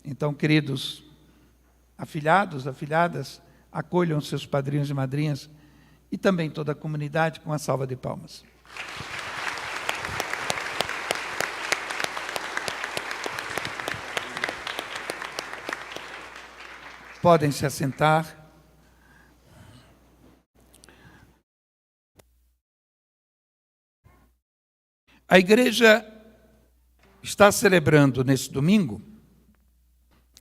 Então, queridos afilhados, afilhadas, acolham seus padrinhos e madrinhas e também toda a comunidade com uma salva de palmas. Podem se assentar. A igreja está celebrando nesse domingo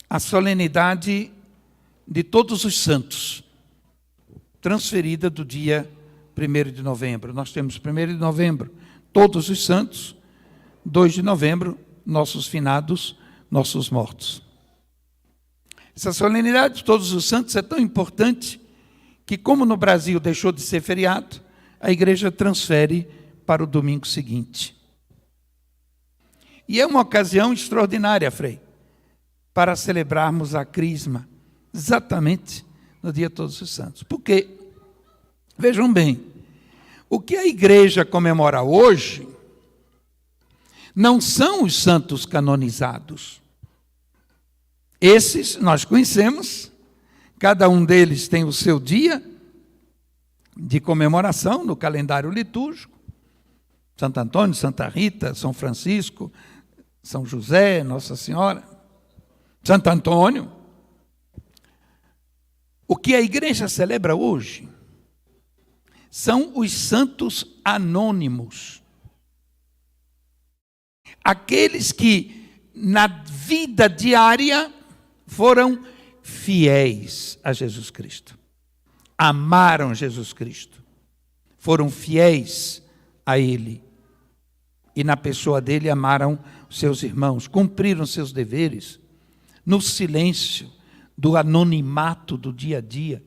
a solenidade de Todos os Santos, transferida do dia 1º de novembro. Nós temos 1º de novembro, Todos os Santos, 2 de novembro, nossos finados, nossos mortos. Essa solenidade de Todos os Santos é tão importante que, como no Brasil deixou de ser feriado, a igreja transfere para o domingo seguinte. E é uma ocasião extraordinária, Frei, para celebrarmos a Crisma, exatamente no dia de Todos os Santos. Porque, vejam bem, o que a igreja comemora hoje não são os santos canonizados. Esses nós conhecemos, cada um deles tem o seu dia de comemoração no calendário litúrgico. Santo Antônio, Santa Rita, São Francisco, São José, Nossa Senhora, Santo Antônio. O que a igreja celebra hoje são os santos anônimos. Aqueles que na vida diária foram fiéis a Jesus Cristo. Amaram Jesus Cristo. Foram fiéis a Ele. E na pessoa dele amaram seus irmãos, cumpriram seus deveres no silêncio do anonimato do dia a dia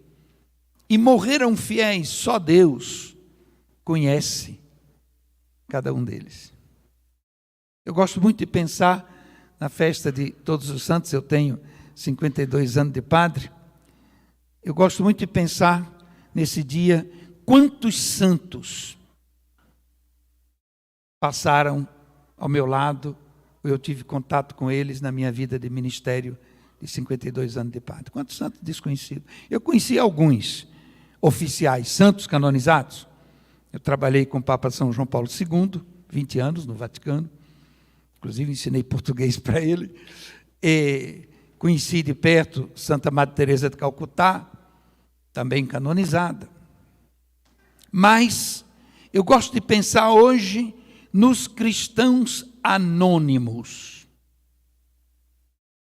e morreram fiéis. Só Deus conhece cada um deles. Eu gosto muito de pensar na festa de Todos os Santos. Eu tenho 52 anos de padre. Eu gosto muito de pensar nesse dia quantos santos passaram ao meu lado, eu tive contato com eles na minha vida de ministério de 52 anos de padre. Quantos santos desconhecidos? Eu conheci alguns oficiais, santos canonizados. Eu trabalhei com o Papa São João Paulo II, 20 anos no Vaticano. Inclusive ensinei português para ele. E conheci de perto Santa Madre Teresa de Calcutá, também canonizada. Mas eu gosto de pensar hoje nos cristãos anônimos,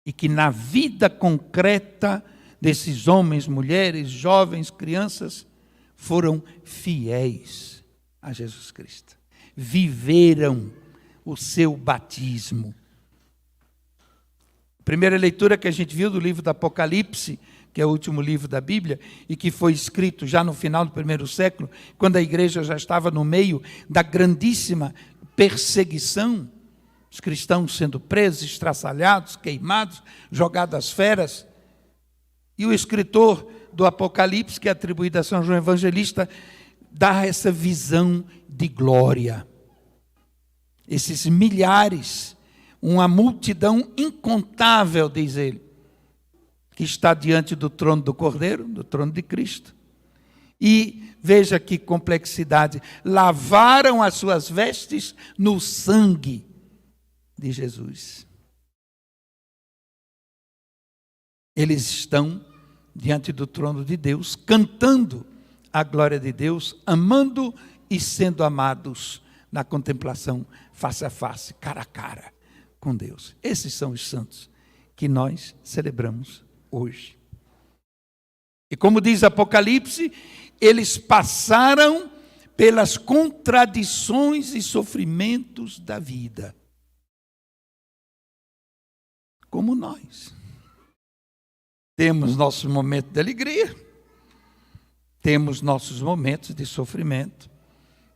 e que na vida concreta desses homens, mulheres, jovens, crianças, foram fiéis a Jesus Cristo, viveram o seu batismo. A primeira leitura que a gente viu do livro do Apocalipse, que é o último livro da Bíblia, e que foi escrito já no final do 1º século, quando a igreja já estava no meio da grandíssima perseguição, os cristãos sendo presos, estraçalhados, queimados, jogados às feras. E o escritor do Apocalipse, que é atribuído a São João Evangelista, dá essa visão de glória. Esses milhares, uma multidão incontável, diz ele, que está diante do trono do Cordeiro, do trono de Cristo. E veja que complexidade, lavaram as suas vestes no sangue de Jesus. Eles estão diante do trono de Deus, cantando a glória de Deus, amando e sendo amados na contemplação face a face, cara a cara com Deus. Esses são os santos que nós celebramos hoje. E como diz Apocalipse, eles passaram pelas contradições e sofrimentos da vida, como nós. Temos nossos momentos de alegria, temos nossos momentos de sofrimento,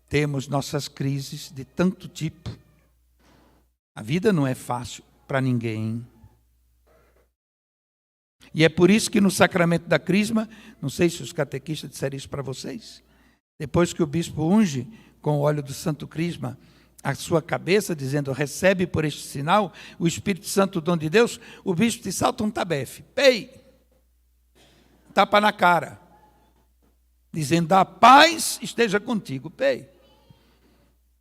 temos nossas crises de tanto tipo. A vida não é fácil para ninguém. E é por isso que no sacramento da Crisma, não sei se os catequistas disseram isso para vocês, depois que o bispo unge com o óleo do Santo Crisma a sua cabeça, dizendo: recebe por este sinal o Espírito Santo, o dom de Deus, o bicho te salta um tabefe. Pei! Tapa na cara. Dizendo: a paz esteja contigo. Pei!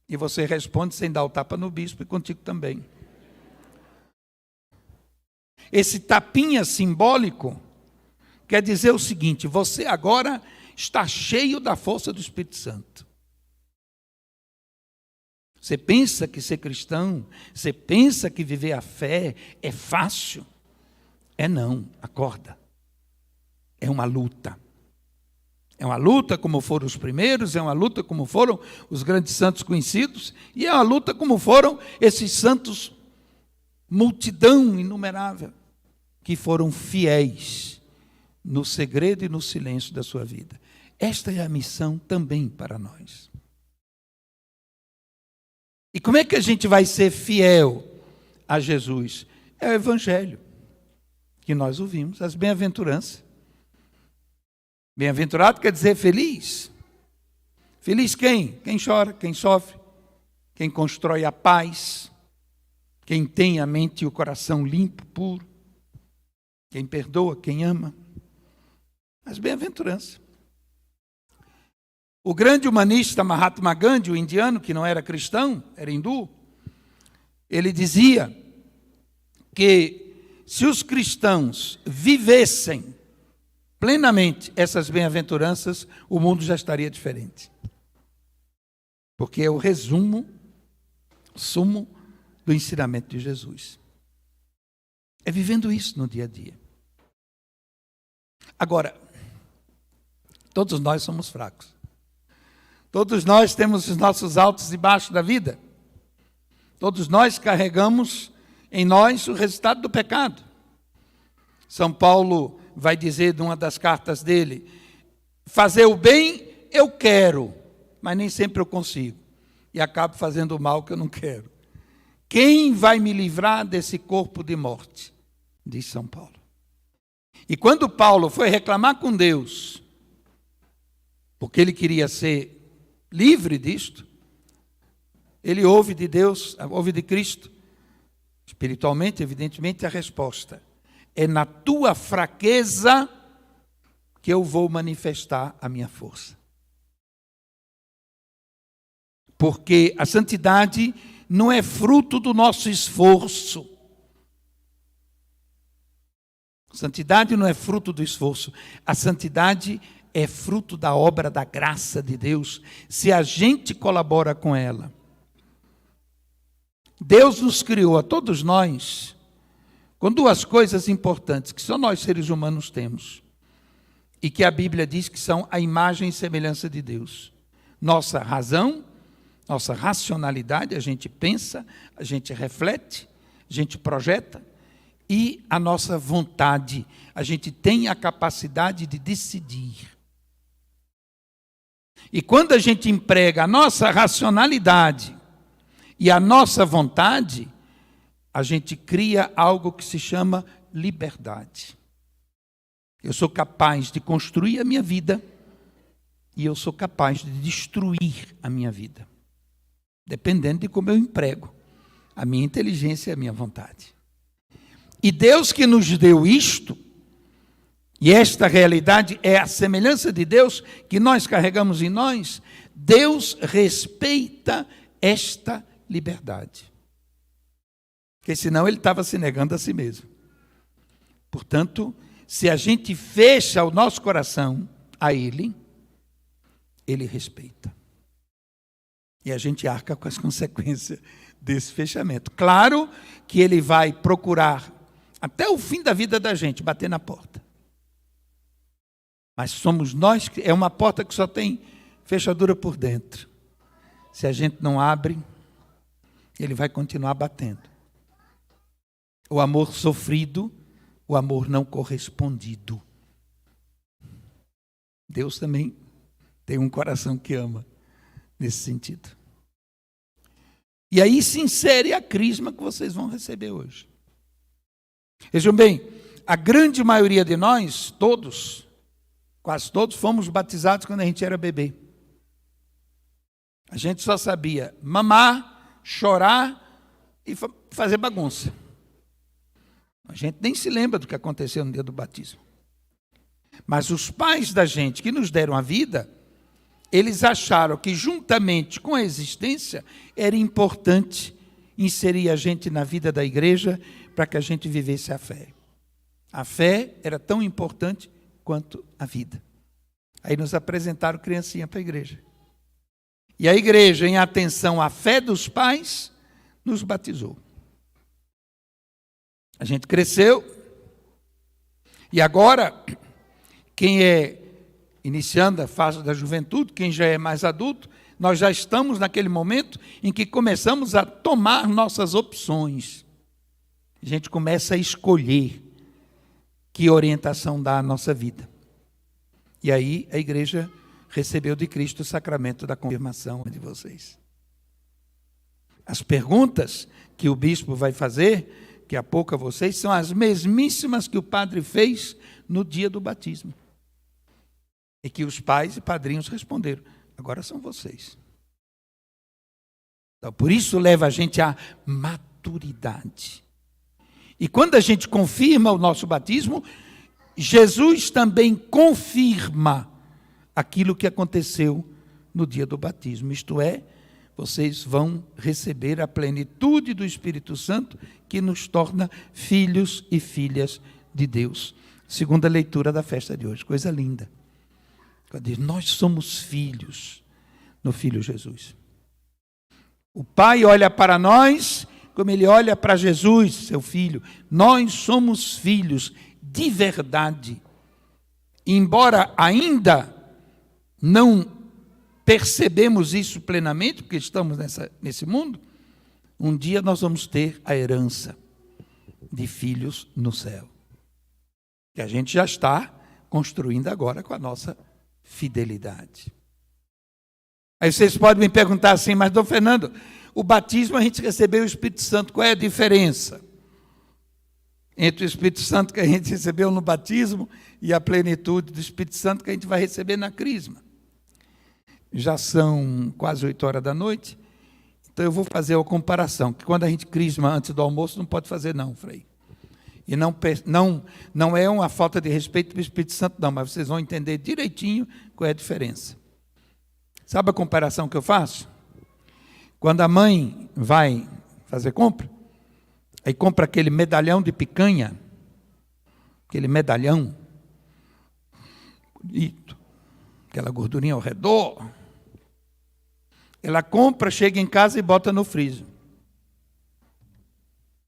E você responde sem dar o tapa no bispo e contigo também. Esse tapinha simbólico quer dizer o seguinte: você agora está cheio da força do Espírito Santo. Você pensa que ser cristão, você pensa que viver a fé é fácil? É não, acorda. É uma luta. É uma luta como foram os primeiros, é uma luta como foram os grandes santos conhecidos, e é uma luta como foram esses santos, multidão inumerável, que foram fiéis no segredo e no silêncio da sua vida. Esta é a missão também para nós. E como é que a gente vai ser fiel a Jesus? É o Evangelho que nós ouvimos, as bem-aventuranças. Bem-aventurado quer dizer feliz. Feliz quem? Quem chora, quem sofre, quem constrói a paz, quem tem a mente e o coração limpo, puro, quem perdoa, quem ama. As bem-aventuranças. O grande humanista Mahatma Gandhi, o indiano, que não era cristão, era hindu, ele dizia que se os cristãos vivessem plenamente essas bem-aventuranças, o mundo já estaria diferente. Porque é o resumo, o sumo do ensinamento de Jesus. É vivendo isso no dia a dia. Agora, todos nós somos fracos. Todos nós temos os nossos altos e baixos da vida. Todos nós carregamos em nós o resultado do pecado. São Paulo vai dizer numa das cartas dele: fazer o bem eu quero, mas nem sempre eu consigo. E acabo fazendo o mal que eu não quero. Quem vai me livrar desse corpo de morte? Diz São Paulo. E quando Paulo foi reclamar com Deus, porque ele queria ser livre disto, ele ouve de Deus, ouve de Cristo, espiritualmente, evidentemente, a resposta: é na tua fraqueza que eu vou manifestar a minha força. Porque a santidade não é fruto do nosso esforço. Santidade não é fruto do esforço. A santidade é fruto da obra da graça de Deus, se a gente colabora com ela. Deus nos criou, a todos nós, com duas coisas importantes, que só nós seres humanos temos, e que a Bíblia diz que são a imagem e semelhança de Deus. Nossa razão, nossa racionalidade, a gente pensa, a gente reflete, a gente projeta, e a nossa vontade, a gente tem a capacidade de decidir. E quando a gente emprega a nossa racionalidade e a nossa vontade, a gente cria algo que se chama liberdade. Eu sou capaz de construir a minha vida e eu sou capaz de destruir a minha vida, dependendo de como eu emprego a minha inteligência e a minha vontade. E Deus que nos deu isto, e esta realidade é a semelhança de Deus que nós carregamos em nós, Deus respeita esta liberdade. Porque senão ele estava se negando a si mesmo. Portanto, se a gente fecha o nosso coração a ele, ele respeita. E a gente arca com as consequências desse fechamento. Claro que ele vai procurar, até o fim da vida da gente, bater na porta. Mas somos nós, é uma porta que só tem fechadura por dentro. Se a gente não abre, ele vai continuar batendo. O amor sofrido, o amor não correspondido. Deus também tem um coração que ama, nesse sentido. E aí se insere a crisma que vocês vão receber hoje. Vejam bem, a grande maioria de nós, todos, quase todos, fomos batizados quando a gente era bebê. A gente só sabia mamar, chorar e fazer bagunça. A gente nem se lembra do que aconteceu no dia do batismo. Mas os pais da gente que nos deram a vida, eles acharam que juntamente com a existência era importante inserir a gente na vida da igreja para que a gente vivesse a fé. A fé era tão importante quanto a vida. Aí nos apresentaram criancinha para a igreja. E a igreja, em atenção à fé dos pais, nos batizou. A gente cresceu. E agora, quem é iniciando a fase da juventude, quem já é mais adulto, nós já estamos naquele momento em que começamos a tomar nossas opções. A gente começa a escolher que orientação dá à nossa vida. E aí a igreja recebeu de Cristo o sacramento da confirmação de vocês. As perguntas que o bispo vai fazer, que há pouco a vocês, são as mesmíssimas que o padre fez no dia do batismo. E que os pais e padrinhos responderam. Agora são vocês. Então, por isso leva a gente à maturidade. E quando a gente confirma o nosso batismo, Jesus também confirma aquilo que aconteceu no dia do batismo. Isto é, vocês vão receber a plenitude do Espírito Santo que nos torna filhos e filhas de Deus. Segunda leitura da festa de hoje, coisa linda. Nós somos filhos no Filho Jesus. O Pai olha para nós como Ele olha para Jesus, seu Filho. Nós somos filhos de verdade. Embora ainda não percebemos isso plenamente, porque estamos nesse mundo, um dia nós vamos ter a herança de filhos no céu. Que a gente já está construindo agora com a nossa fidelidade. Aí vocês podem me perguntar assim, mas Dom Fernando, o batismo a gente recebeu o Espírito Santo, qual é a diferença entre o Espírito Santo que a gente recebeu no batismo e a plenitude do Espírito Santo que a gente vai receber na crisma? Já são quase 8 horas da noite, então eu vou fazer a comparação, que quando a gente crisma antes do almoço, não pode fazer não, Frei. E não é uma falta de respeito para o Espírito Santo, não, mas vocês vão entender direitinho qual é a diferença. Sabe a comparação que eu faço? Quando a mãe vai fazer compra, aí compra aquele medalhão de picanha, aquele medalhão bonito, aquela gordurinha ao redor. Ela compra, chega em casa e bota no freezer.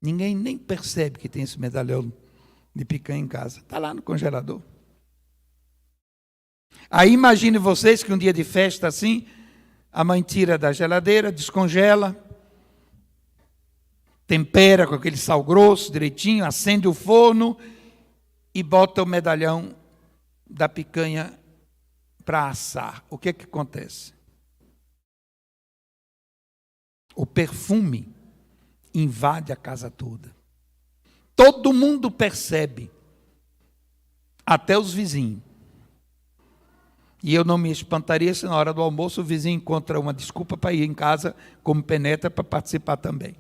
Ninguém nem percebe que tem esse medalhão de picanha em casa. Está lá no congelador. Aí imagine vocês que um dia de festa assim, a mãe tira da geladeira, descongela, tempera com aquele sal grosso direitinho, acende o forno e bota o medalhão da picanha para assar. O que acontece? O perfume invade a casa toda. Todo mundo percebe, até os vizinhos. E eu não me espantaria se na hora do almoço o vizinho encontra uma desculpa para ir em casa como penetra para participar também.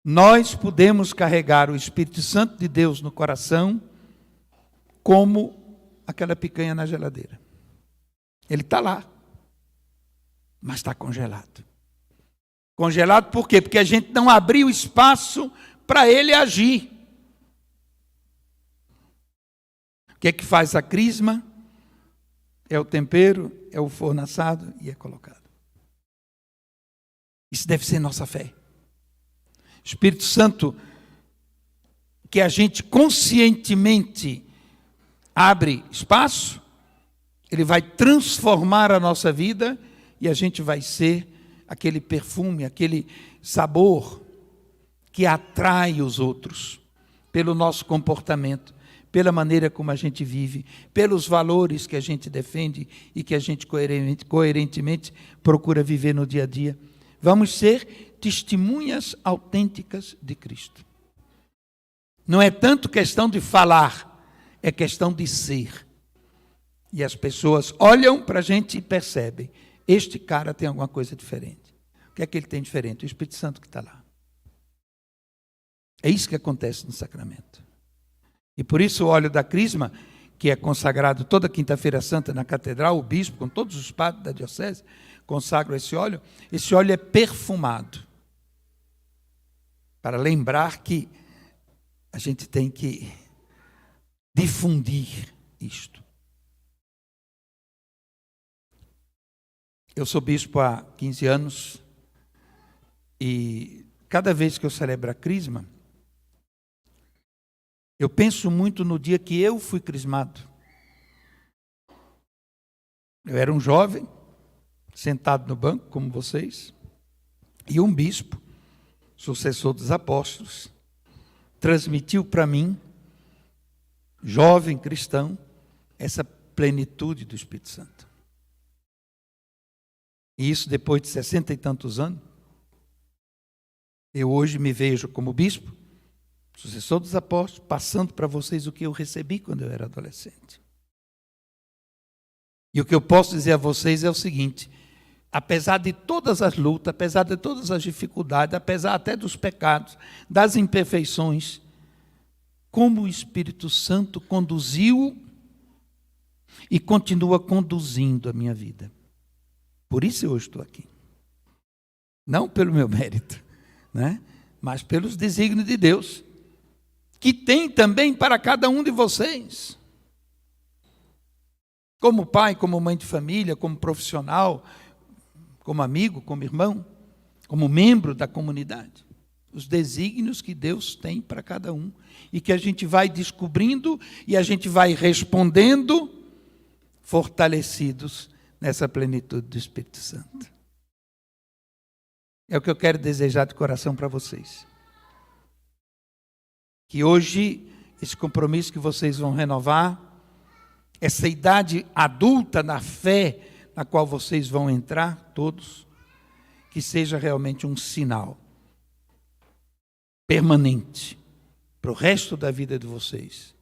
Nós podemos carregar o Espírito Santo de Deus no coração como aquela picanha na geladeira. Ele está lá, mas está congelado. Congelado por quê? Porque a gente não abriu espaço para ele agir. O que é que faz a crisma? É o tempero, é o forno assado e é colocado. Isso deve ser nossa fé. Espírito Santo, que a gente conscientemente abre espaço, ele vai transformar a nossa vida e a gente vai ser aquele perfume, aquele sabor que atrai os outros pelo nosso comportamento, pela maneira como a gente vive, pelos valores que a gente defende e que a gente coerentemente procura viver no dia a dia. Vamos ser testemunhas autênticas de Cristo. Não é tanto questão de falar, é questão de ser. E as pessoas olham para a gente e percebem, este cara tem alguma coisa diferente. O que é que ele tem diferente? O Espírito Santo que está lá. É isso que acontece no sacramento. E por isso o óleo da crisma, que é consagrado toda quinta-feira santa na catedral, o bispo, com todos os padres da diocese, consagram esse óleo é perfumado. Para lembrar que a gente tem que difundir isto. Eu sou bispo há 15 anos e cada vez que eu celebro a crisma, eu penso muito no dia que eu fui crismado. Eu era um jovem, sentado no banco, como vocês, e um bispo, sucessor dos apóstolos, transmitiu para mim, jovem cristão, essa plenitude do Espírito Santo. E isso depois de 60 e tantos anos, eu hoje me vejo como bispo, sucessor dos apóstolos, passando para vocês o que eu recebi quando eu era adolescente. E o que eu posso dizer a vocês é o seguinte: apesar de todas as lutas, apesar de todas as dificuldades, apesar até dos pecados, das imperfeições, como o Espírito Santo conduziu e continua conduzindo a minha vida. Por isso eu hoje estou aqui. Não pelo meu mérito, né? Mas pelos desígnios de Deus, que tem também para cada um de vocês. Como pai, como mãe de família, como profissional, como amigo, como irmão, como membro da comunidade. Os desígnios que Deus tem para cada um. E que a gente vai descobrindo e a gente vai respondendo, fortalecidos nessa plenitude do Espírito Santo. É o que eu quero desejar de coração para vocês. Que hoje, esse compromisso que vocês vão renovar, essa idade adulta na fé na qual vocês vão entrar, todos, que seja realmente um sinal permanente para o resto da vida de vocês.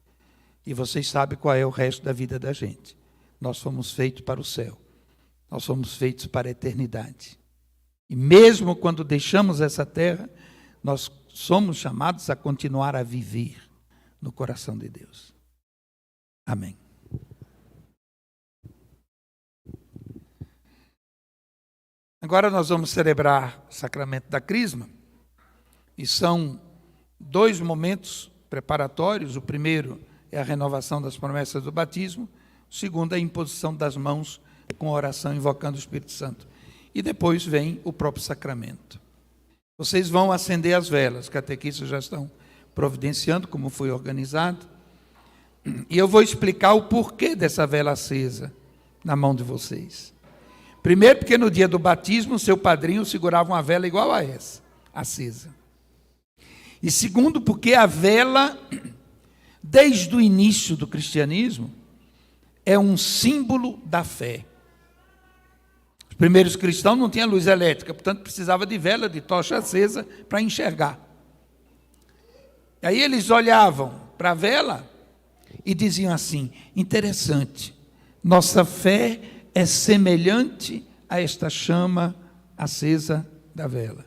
E vocês sabem qual é o resto da vida da gente. Nós fomos feitos para o céu. Nós fomos feitos para a eternidade. E mesmo quando deixamos essa terra, nós somos chamados a continuar a viver no coração de Deus. Amém. Agora nós vamos celebrar o sacramento da crisma, e são 2 momentos preparatórios. O primeiro é a renovação das promessas do batismo, o segundo é a imposição das mãos com oração invocando o Espírito Santo. E depois vem o próprio sacramento. Vocês vão acender as velas, os catequistas já estão providenciando como foi organizado, e eu vou explicar o porquê dessa vela acesa na mão de vocês. Primeiro, porque no dia do batismo, o seu padrinho segurava uma vela igual a essa, acesa. E segundo, porque a vela, desde o início do cristianismo, é um símbolo da fé. Os primeiros cristãos não tinham luz elétrica, portanto precisava de vela, de tocha acesa para enxergar. E aí eles olhavam para a vela e diziam assim: interessante, nossa fé é semelhante a esta chama acesa da vela.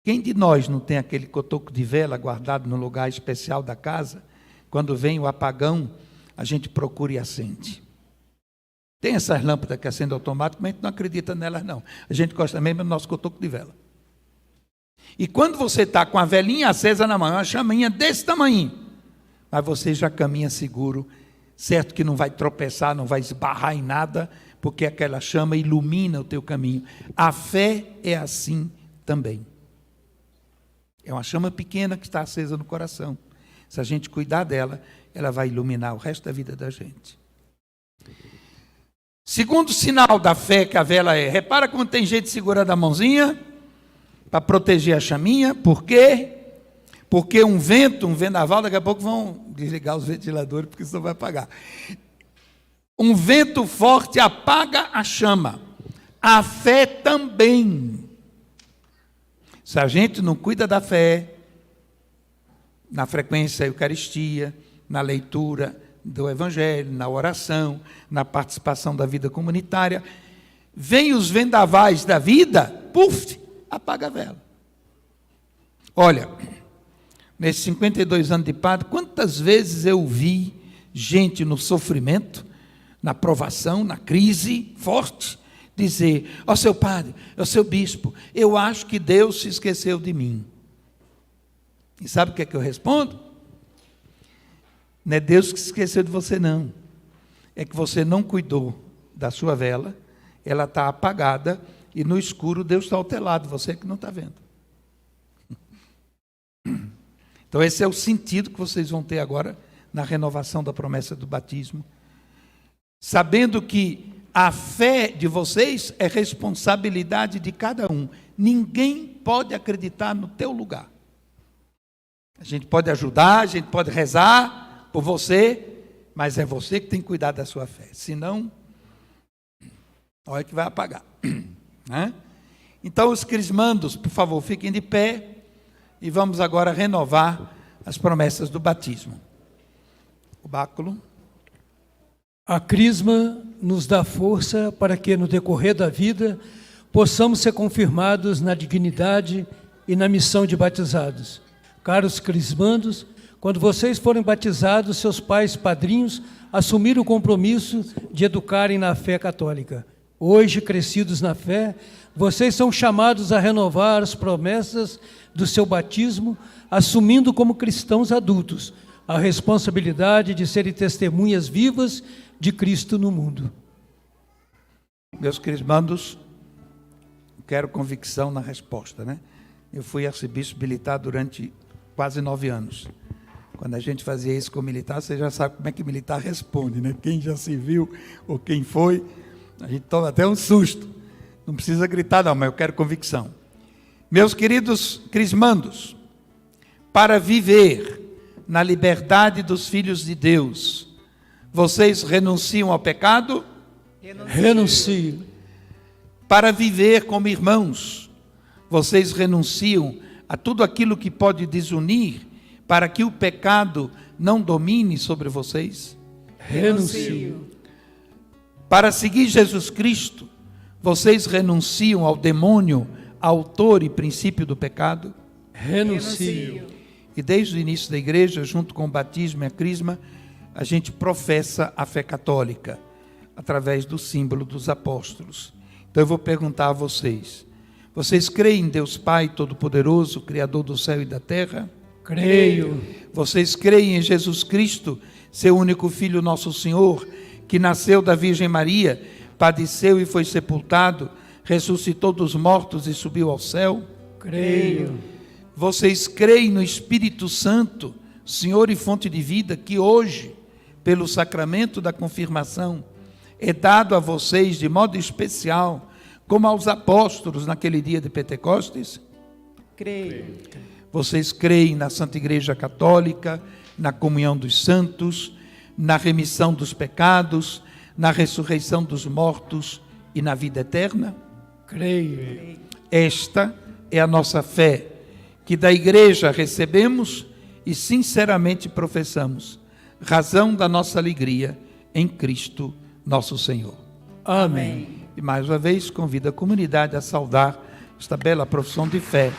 Quem de nós não tem aquele cotoco de vela guardado no lugar especial da casa? Quando vem o apagão, a gente procura e acende. Tem essas lâmpadas que acendem automático, mas a gente não acredita nelas não. A gente gosta mesmo do nosso cotoco de vela. E quando você está com a velinha acesa na mão, uma chaminha desse tamanho, mas você já caminha seguro, certo que não vai tropeçar, não vai esbarrar em nada, porque aquela chama ilumina o teu caminho. A fé é assim também. É uma chama pequena que está acesa no coração. Se a gente cuidar dela, ela vai iluminar o resto da vida da gente. Segundo sinal da fé que a vela é, repara como tem gente segurando a mãozinha para proteger a chaminha. Por quê? Porque um vendaval, daqui a pouco vão desligar os ventiladores, porque senão vai apagar. Um vento forte apaga a chama. A fé também. Se a gente não cuida da fé, na frequência da Eucaristia, na leitura do Evangelho, na oração, na participação da vida comunitária, vem os vendavais da vida, puf, apaga a vela. Olha, nesses 52 anos de padre, quantas vezes eu vi gente no sofrimento, na provação, na crise forte, dizer: ó seu padre, ó seu bispo, eu acho que Deus se esqueceu de mim. E sabe o que é que eu respondo? Não é Deus que se esqueceu de você, não. É que você não cuidou da sua vela, ela está apagada, e no escuro Deus está ao teu lado, você que não está vendo. Então esse é o sentido que vocês vão ter agora na renovação da promessa do batismo, sabendo que a fé de vocês é responsabilidade de cada um. Ninguém pode acreditar no teu lugar. A gente pode ajudar, a gente pode rezar por você, mas é você que tem que cuidar da sua fé. Senão, olha que vai apagar. Né? Então, os crismandos, por favor, fiquem de pé e vamos agora renovar as promessas do batismo. O báculo. A crisma nos dá força para que, no decorrer da vida, possamos ser confirmados na dignidade e na missão de batizados. Caros crismandos, quando vocês forem batizados, seus pais padrinhos assumiram o compromisso de educarem na fé católica. Hoje, crescidos na fé, vocês são chamados a renovar as promessas do seu batismo, assumindo como cristãos adultos a responsabilidade de serem testemunhas vivas de Cristo no mundo. Meus crismandos, quero convicção na resposta, né? Eu fui arcebispo militar durante quase 9 anos. Quando a gente fazia isso com militar, você já sabe como é que militar responde, né? Quem já se viu ou quem foi, a gente toma até um susto. Não precisa gritar não, mas eu quero convicção. Meus queridos crismandos, para viver na liberdade dos filhos de Deus, vocês renunciam ao pecado? Renuncio. Para viver como irmãos, vocês renunciam a tudo aquilo que pode desunir, para que o pecado não domine sobre vocês? Renuncio. Para seguir Jesus Cristo, vocês renunciam ao demônio, autor e princípio do pecado? Renuncio. E desde o início da igreja, junto com o batismo e a crisma, a gente professa a fé católica, através do símbolo dos apóstolos. Então eu vou perguntar a vocês: vocês creem em Deus Pai Todo-Poderoso, Criador do céu e da terra? Creio. Vocês creem em Jesus Cristo, seu único Filho, nosso Senhor, que nasceu da Virgem Maria, padeceu e foi sepultado, ressuscitou dos mortos e subiu ao céu? Creio. Vocês creem no Espírito Santo, Senhor e fonte de vida, que hoje, pelo sacramento da confirmação, é dado a vocês de modo especial, como aos apóstolos naquele dia de Pentecostes? Creio. Vocês creem na Santa Igreja Católica, na comunhão dos santos, na remissão dos pecados, na ressurreição dos mortos e na vida eterna? Creio. Esta é a nossa fé, que da Igreja recebemos e sinceramente professamos, razão da nossa alegria em Cristo nosso Senhor. Amém. E mais uma vez convido a comunidade a saudar esta bela profissão de fé